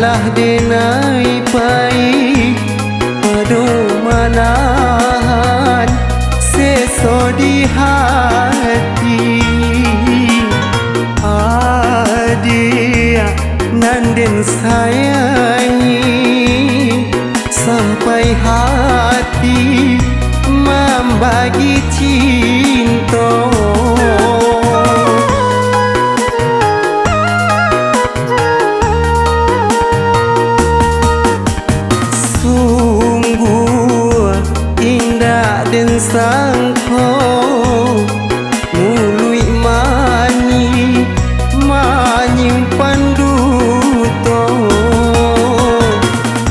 Biarlah denai pai padu manahan seso di hati. Adia nanden sayangi sampai hati membagi cinta. Den sangko mului mani menyimpan duto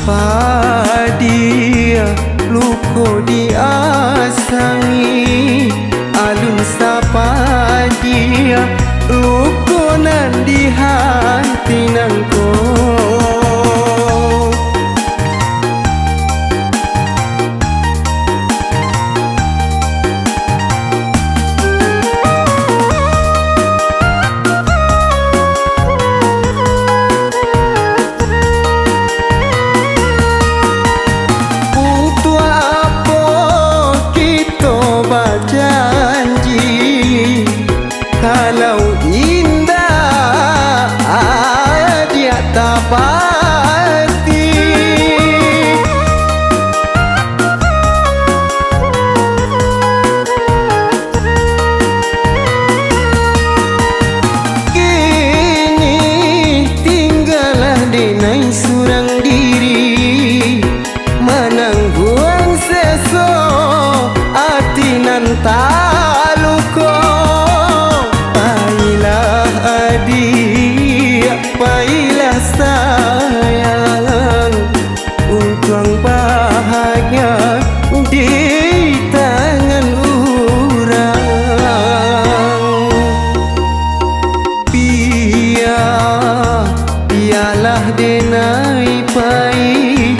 padia luko diasangi alun sapadia luko nan di hati nangko. Janji kalau indah dia tak pasti. Kini tinggallah denai surang diri menanggung seso atinan taluko. Pailah adik, pailah sayang, untung bahagia di tangan urang. Biarlah denai pai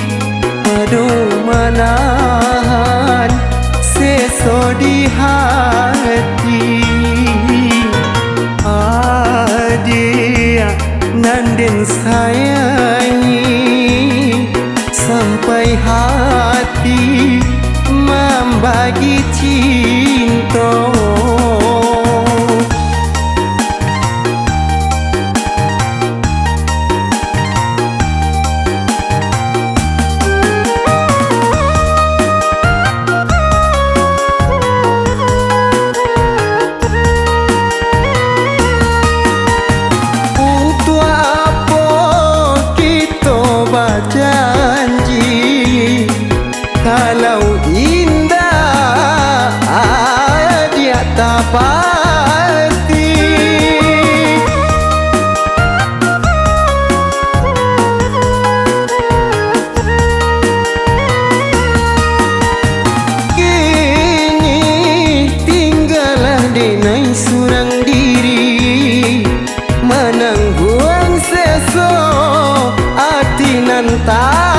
padu manahan seso di hati. Adia nanden sayangi sampai hati membagi cinta. Janji kalau indah dia tak pasti. Kini tinggallah denai surang diri menanggung seso atinan tak